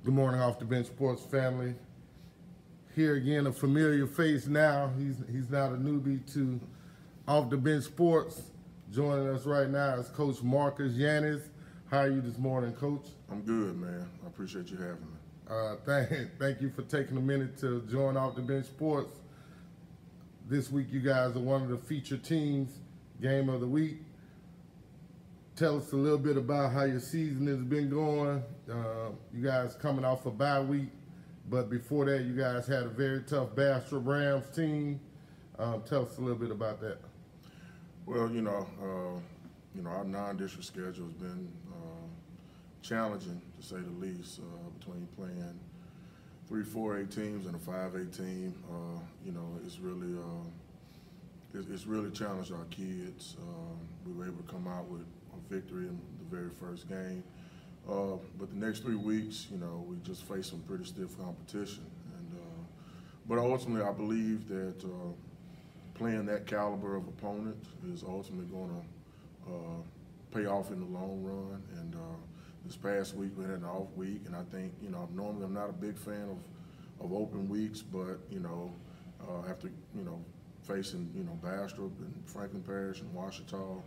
Good morning, Off the Bench Sports family. Here again, a familiar face now. He's not a newbie to Off the Bench Sports. Joining us right now is Coach Marquez. How are you this morning, Coach? I'm good, man. I appreciate you having me. Thank you for taking a minute to join Off the Bench Sports. This week, you guys are one of the featured teams, game of the week. Tell us a little bit about how your season has been going. You guys coming off a bye week, but before that, you guys had a very tough Bastrop Rams team. Tell us a little bit about that. Well, our non-district schedule has been challenging, to say the least, between playing 3 4A teams and a 5A team. It's really challenged our kids. We were able to come out with a victory in the very first game. But the next 3 weeks, we just faced some pretty stiff competition. But ultimately, I believe that playing that caliber of opponent is ultimately going to pay off in the long run. And this past week we had an off week, and I think normally I'm not a big fan of open weeks, but after facing Bastrop and Franklin Parish and Ouachita,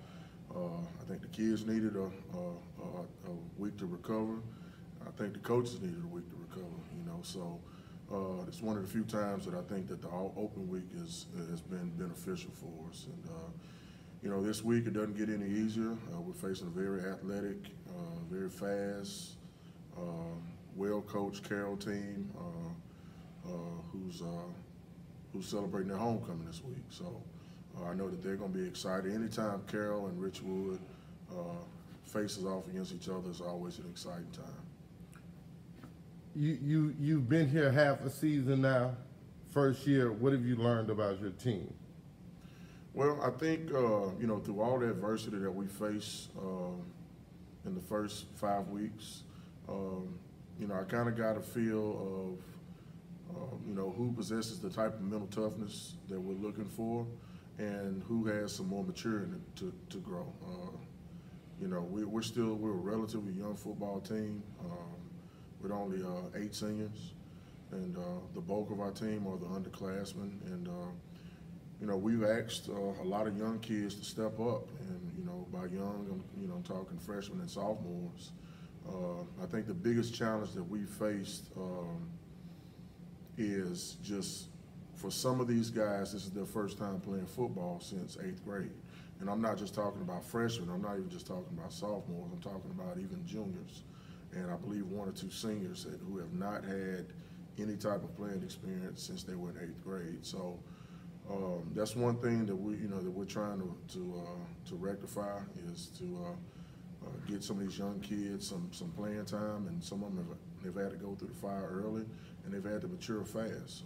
I think the kids needed a week to recover. I think the coaches needed a week to recover. So it's one of the few times that I think that the open week has been beneficial for us. And this week it doesn't get any easier. We're facing a very athletic, very fast, well-coached Carroll team who's celebrating their homecoming this week. So I know that they're going to be excited. Anytime Carroll and Richwood faces off against each other is always an exciting time. You've been here half a season now, first year. What have you learned about your team? Well, I think through all the adversity that we face in the first 5 weeks, I kind of got a feel of who possesses the type of mental toughness that we're looking for, and who has some more maturity to grow. We're a relatively young football team with only 8 seniors, and the bulk of our team are the underclassmen. And we've asked a lot of young kids to step up, and by young, I'm talking freshmen and sophomores. I think the biggest challenge that we faced is just, for some of these guys, this is their first time playing football since 8th grade. And I'm not just talking about freshmen, I'm not even just talking about sophomores, I'm talking about even juniors. And I believe 1 or 2 seniors who have not had any type of playing experience since they were in 8th grade. So that's one thing that we're trying to rectify, is to get some of these young kids some playing time, and some of them have had to go through the fire early, and they've had to mature fast.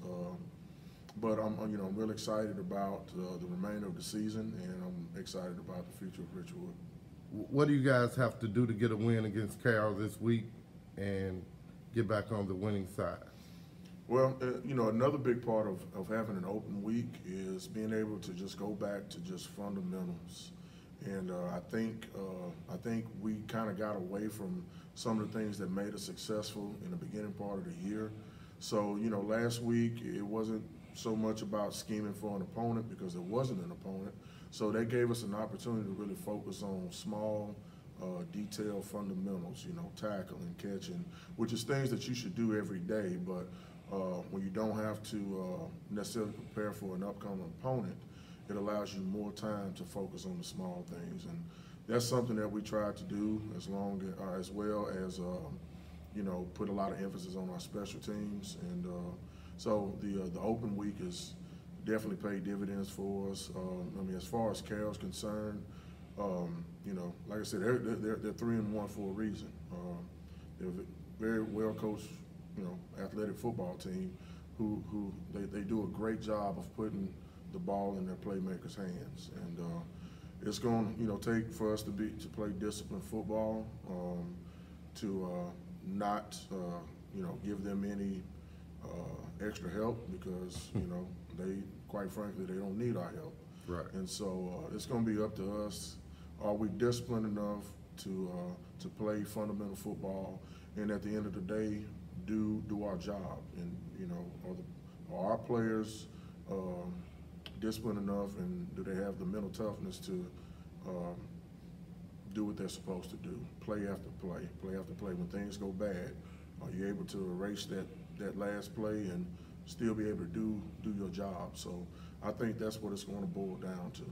But I'm really excited about the remainder of the season, and I'm excited about the future of Richwood. What do you guys have to do to get a win against Carroll this week and get back on the winning side? Well, another big part of having an open week is being able to just go back to just fundamentals. And I think we kind of got away from some of the things that made us successful in the beginning part of the year. So, last week it wasn't so much about scheming for an opponent, because there wasn't an opponent. So that gave us an opportunity to really focus on small, detailed fundamentals, tackling, catching, which is things that you should do every day. But when you don't have to necessarily prepare for an upcoming opponent, it allows you more time to focus on the small things. And that's something that we try to do, as well as put a lot of emphasis on our special teams. And so the open week has definitely paid dividends for us. As far as Carroll's concerned, like I said, they're 3-1 for a reason. They're a very well coached, athletic football team who they do a great job of putting the ball in their playmakers' hands. And it's going to take for us to play disciplined football, to not give them any extra help, because they, quite frankly, they don't need our help. Right. And so it's going to be up to us. Are we disciplined enough to play fundamental football, and at the end of the day, do our job. And you know, are our players disciplined enough, and do they have the mental toughness to do what they're supposed to do? Play after play, play after play. When things go bad, are you able to erase that last play and still be able to do your job? So I think that's what it's going to boil down to.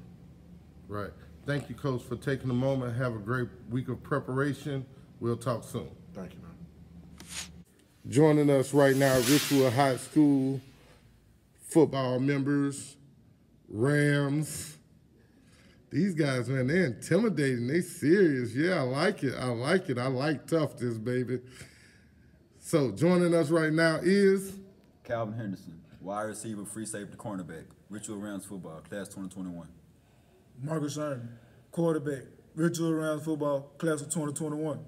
Right. Thank you, Coach, for taking a moment. Have a great week of preparation. We'll talk soon. Thank you, man. Joining us right now, Richwood High School football members, Rams. These guys, man, they're intimidating. They serious. Yeah, I like it. I like it. I like toughness, baby. So joining us right now is Calvin Henderson, wide receiver, free safety, cornerback, Richwood Rams football, class 2021. Marquez, quarterback, Richwood Rams football, class of 2021.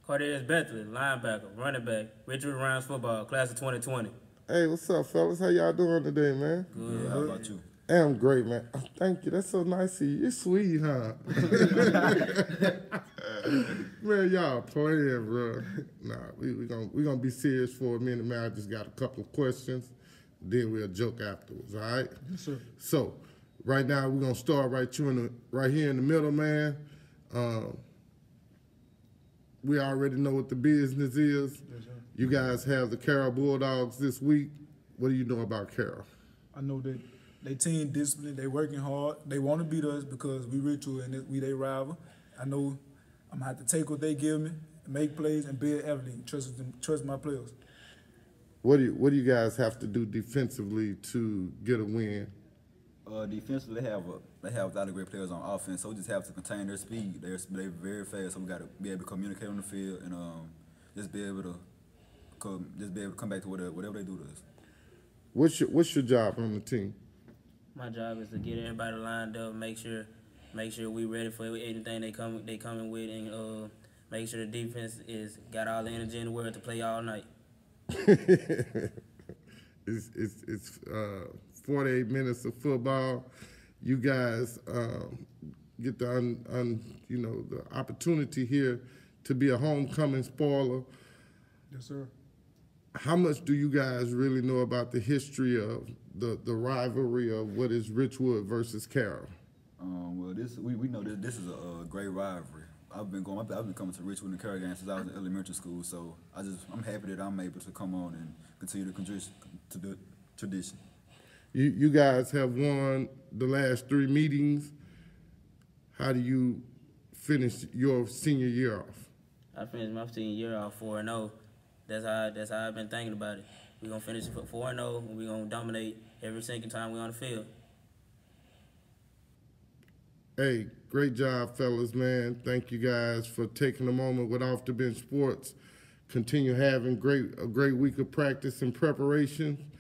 Cortez Bethany, linebacker, running back, Richwood Rams football, class of 2020. Hey, what's up, fellas? How y'all doing today, man? Good. How about you? Hey, I'm great, man. Thank you. That's so nice of you. You're sweet, huh? Man, y'all playing, bro. Nah, we gonna be serious for a minute, man. I just got a couple of questions. Then we'll joke afterwards, all right? Yes, sir. So, right now, we're gonna start right here in the middle, man. We already know what the business is. Yes, sir. You guys have the Carroll Bulldogs this week. What do you know about Carroll? I know that they team discipline, they working hard. They want to beat us because we Richwood and we they rival. I know I'm gonna have to take what they give me, make plays, and build evidence. Trust my players. What do you guys have to do defensively to get a win? Defensively, they have a lot of great players on offense, so we just have to contain their speed. They're very fast, so we got to be able to communicate on the field and just be able to come back to whatever they do to us. What's your job on the team? My job is to get everybody lined up, make sure we ready for anything they coming with, and make sure the defense is got all the energy in the world to play all night. It's 48 minutes of football. You guys get the the opportunity here to be a homecoming spoiler. Yes, sir. How much do you guys really know about the history of the rivalry of what is Richwood versus Carroll? Well, we know that this is a great rivalry. I've been coming to Richwood and Carroll games since I was in elementary school, so I'm happy that I'm able to come on and continue to contribute to the tradition. You guys have won the last 3 meetings. How do you finish your senior year off? I finished my senior year off 4-0. That's how I've been thinking about it. We're gonna finish it 4-0, and we're gonna dominate every single time we're on the field. Hey, great job, fellas, man. Thank you guys for taking a moment with Off the Bench Sports. Continue having a great week of practice and preparation.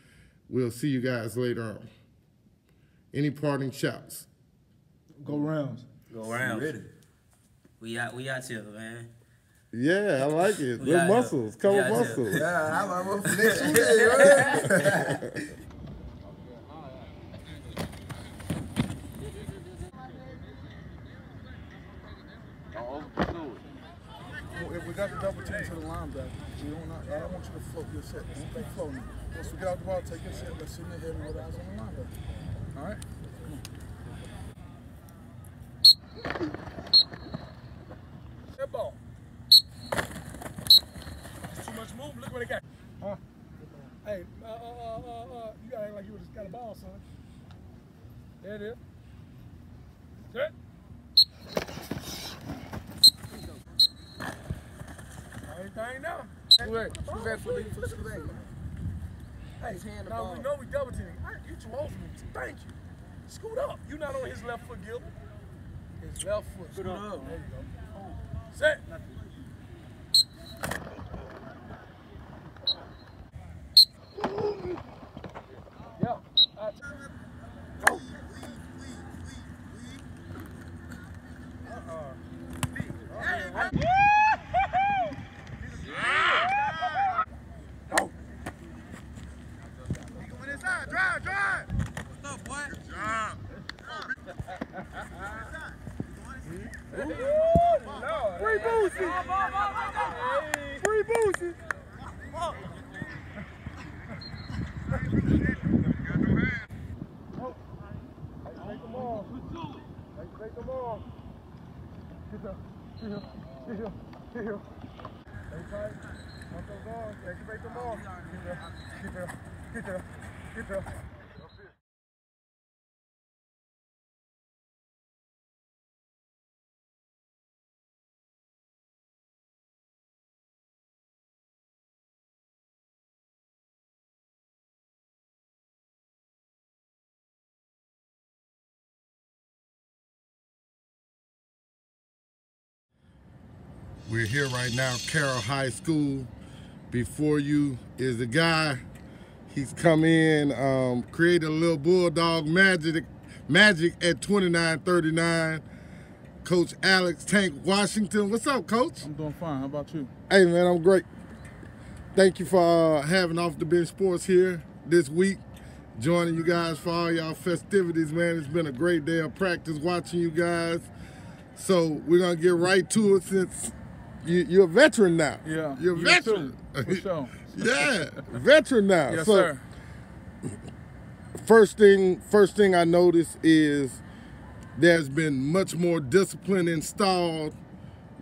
We'll see you guys later on. Any parting shots? Go Rams. Go Rams. Ready? We out here, man. Yeah, I like it. We Good out here. muscles. Come We with out here. muscles. Yeah, I'm up for next week, right? If we got the double team to the linebacker, I don't want you to float your set. Don't be floating. Once we get out the ball, take your set, let's see your head with eyes on the linebacker. All right? Come on. That ball. It's too much movement. Look what they got. Huh? Hey, you gotta act like you just got a ball, son. There it is. Set. Everything now. Scoot back for the scoot back. Hey, now we know we double teaming. You too old for me. Thank you. Scoot up. You not on his left foot, Gilbert. His left foot. Scoot up. There you go. Set. Yeah. Go. Drive. What's up, boy? Good job. Ooh, no. Stay tight. Want those arms. Activate them arms. Get there. Get there. Get there. Get there. That's it. We're here right now, Carroll High School. Before you is the guy. He's come in, created a little bulldog magic at 29-39. Coach Alex Tank Washington. What's up, Coach? I'm doing fine. How about you? Hey, man, I'm great. Thank you for having Off the Bench Sports here this week, joining you guys for all y'all festivities, man. It's been a great day of practice watching you guys. So we're going to get right to it since you're a veteran now. Yeah. You're a veteran. Too, for sure. Yeah, veteran now. Yes, so, sir. First thing I noticed is there's been much more discipline installed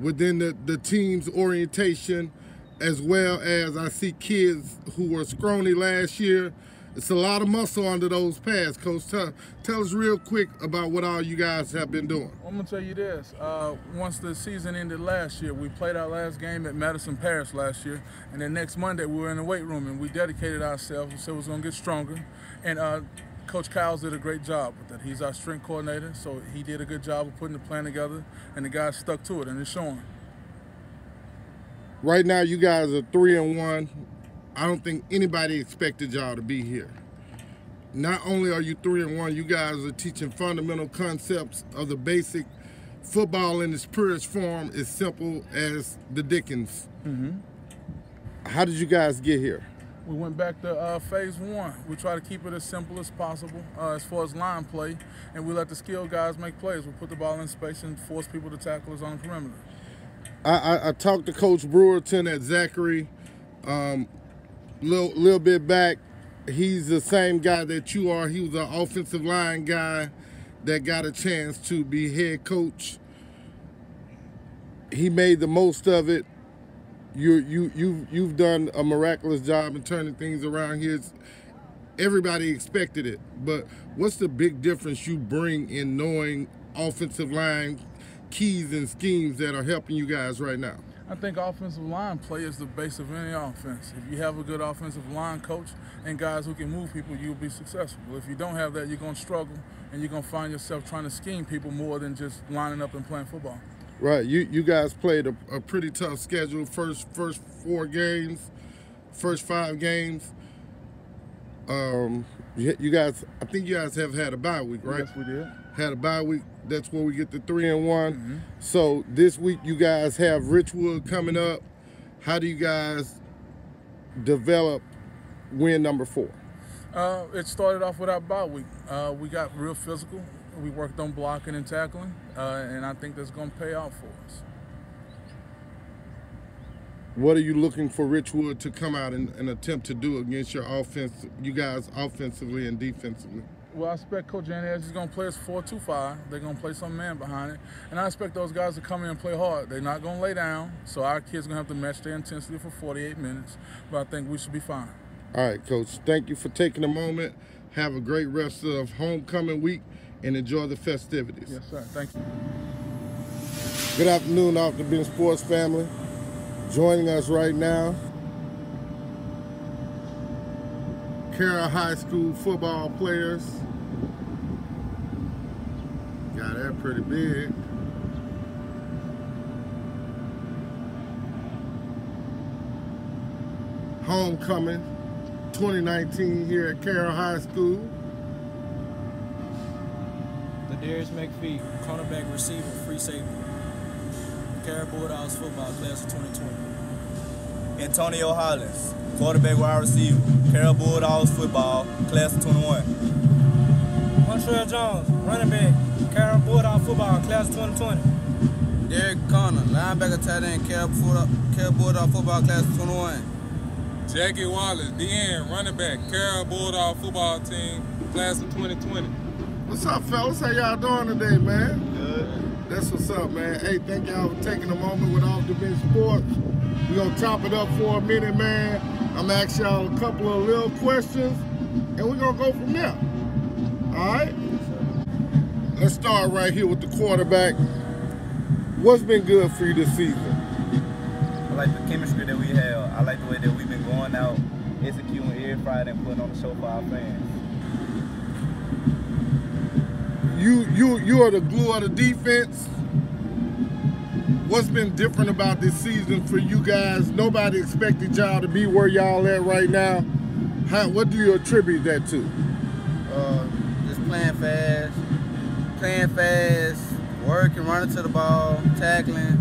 within the team's orientation, as well as I see kids who were scrawny last year. It's a lot of muscle under those pads, Coach. Tell us real quick about what all you guys have been doing. I'm going to tell you this. Once the season ended last year, we played our last game at Madison Parish last year, and then next Monday we were in the weight room, and we dedicated ourselves and said we was going to get stronger. And Coach Kyles did a great job with that. He's our strength coordinator, so he did a good job of putting the plan together, and the guys stuck to it, and it's showing. Right now, you guys are 3-1. I don't think anybody expected y'all to be here. Not only are you 3-1, you guys are teaching fundamental concepts of the basic football in its purest form, as simple as the Dickens. Mm-hmm. How did you guys get here? We went back to phase 1. We try to keep it as simple as possible as far as line play, and we let the skilled guys make plays. We put the ball in space and force people to tackle us on the perimeter. I talked to Coach Brewerton at Zachary little bit back. He's the same guy that you are. He was an offensive line guy that got a chance to be head coach. He made the most of it. You've done a miraculous job in turning things around here. Everybody expected it, but what's the big difference you bring in knowing offensive line keys and schemes that are helping you guys right now? I think offensive line play is the base of any offense. If you have a good offensive line coach and guys who can move people, you'll be successful. If you don't have that, you're going to struggle, and you're going to find yourself trying to scheme people more than just lining up and playing football. Right. You guys played a pretty tough schedule. First 4 games, first 5 games. You guys, I think you guys have had a bye week, right? Yes, we did. Had a bye week. That's where we get the 3-1. Mm-hmm. So this week you guys have Richwood coming up. How do you guys develop win number 4? It started off with our bye week. We got real physical. We worked on blocking and tackling, and I think that's going to pay off for us. What are you looking for Richwood to come out and attempt to do against your offense, you guys offensively and defensively? Well, I expect Coach Janez is going to play us 4-2-5. They're going to play some man behind it. And I expect those guys to come in and play hard. They're not going to lay down, so our kids are going to have to match their intensity for 48 minutes. But I think we should be fine. All right, Coach. Thank you for taking a moment. Have a great rest of homecoming week and enjoy the festivities. Yes, sir. Thank you. Good afternoon, Off the Bench Sports family. Joining us right now, Carroll High School football players. Got that pretty big. Homecoming 2019 here at Carroll High School. Darius McPhee, cornerback, receiver, free safety. Carroll Bulldogs football class of 2020. Antonio Hollins, quarterback, wide receiver, Carroll Bulldogs football class of 21. Montreal Jones, running back, Carroll Bulldogs football class of 2020. Derek Connor, linebacker, tight end, Carroll Bulldog football class of 21. Jackie Wallace, DN, running back, Carroll Bulldog football team, class of 2020. What's up, fellas? How y'all doing today, man? Good. That's what's up, man. Hey, thank y'all for taking a moment with Off the Bench Sports. We're going to top it up for a minute, man. I'm going to ask y'all a couple of little questions, and we're going to go from there. All right? Let's start right here with the quarterback. What's been good for you this season? I like the chemistry that we have. I like the way that we've been going out, executing every Friday and putting on the show for our fans. You are the glue of the defense. What's been different about this season for you guys? Nobody expected y'all to be where y'all at right now. What do you attribute that to? Just playing fast, working, running to the ball, tackling.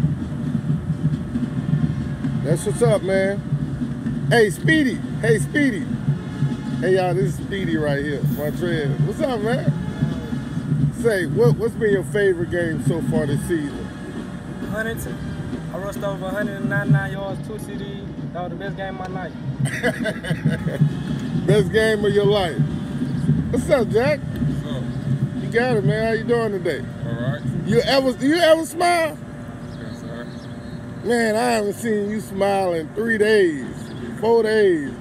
That's what's up, man. Hey, Speedy. Hey, Speedy. Hey, y'all, this is Speedy right here. Marquez. What's up, man? Say, what's been your favorite game so far this season? Huntington. I rushed over 199 yards, 2 CDs. That was the best game of my life. Best game of your life. What's up, Jack? What's up? You got it, man. How you doing today? All right. You ever smile? Yes, sir. Man, I haven't seen you smile in 3 days, 4 days.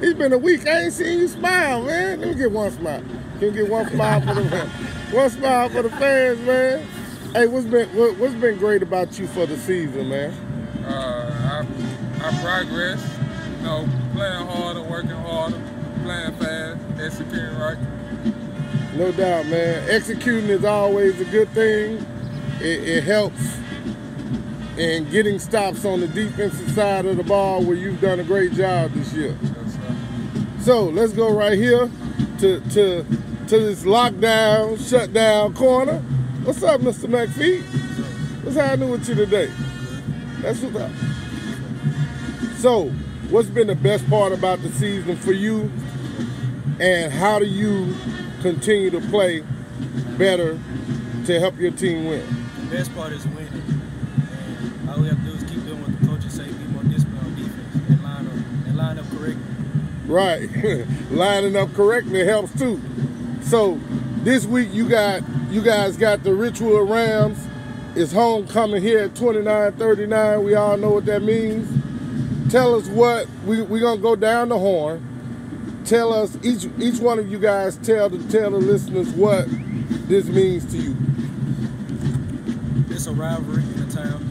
It's been a week. I ain't seen you smile, man. Let me get one smile. Can we get one smile for the one smile for the fans, man? Hey, what's been great about you for the season, man? I progress. You know, playing harder, working harder, playing fast, executing right. No doubt, man. Executing is always a good thing. It helps in getting stops on the defensive side of the ball, where you've done a great job this year. Yes, sir. So let's go right here to this lockdown, shutdown corner. What's up, Mr. McPhee? What's happening with you today? That's what's up. So, what's been the best part about the season for you, and how do you continue to play better to help your team win? The best part is winning. And all we have to do is keep doing what the coaches say, be more disciplined on defense, and line up correctly. Right. Lining up correctly helps too. So this week you guys got the Richwood Rams. It's homecoming here at 2939. We all know what that means. Tell us what we're gonna go down the horn. Tell us, each one of you guys tell the listeners what this means to you. It's a rivalry in the town.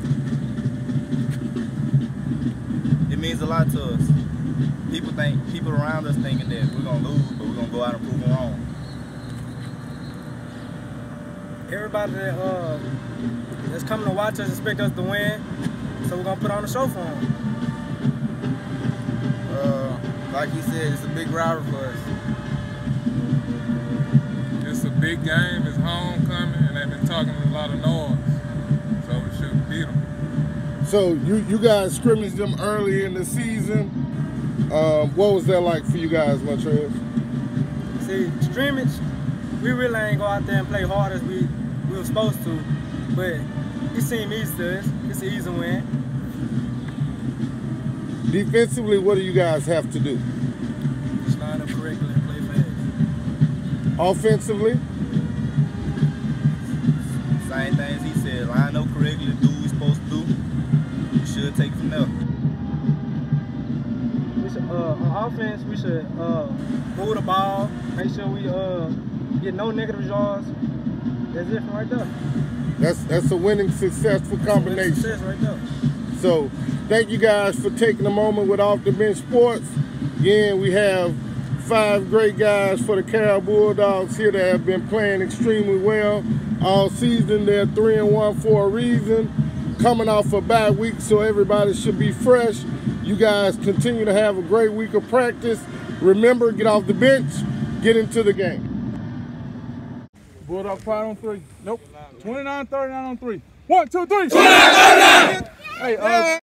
It means a lot to us. People around us thinking that we're gonna lose, but we're gonna go out and prove them wrong. Everybody that's coming to watch us expect us to win, so we're gonna put on a show for them. Like he said, it's a big rivalry for us. It's a big game. It's homecoming, and they've been talking a lot of noise, so we should beat them. So you guys scrimmaged them early in the season. What was that like for you guys, Marquez? See, scrimmage, we really ain't go out there and play hard as we were supposed to, but it seemed easy to us. It's an easy win. Defensively, what do you guys have to do? Just line up correctly and play fast. Offensively? Same things he said. Line up correctly, do what we're supposed to do. We should take it from there. On offense, we should move the ball, make sure we get no negative yards. That's it from right there. That's a winning, successful combination. Success right there. So, thank you guys for taking a moment with Off the Bench Sports. Again, we have 5 great guys for the Carroll Bulldogs here that have been playing extremely well all season. They're 3-1 for a reason. Coming off a bad week, so everybody should be fresh. You guys continue to have a great week of practice. Remember, get off the bench, get into the game. Bulldog Pride on 3. Nope. 29-39 on 3. 1, 2, 3. 29-39! Hey,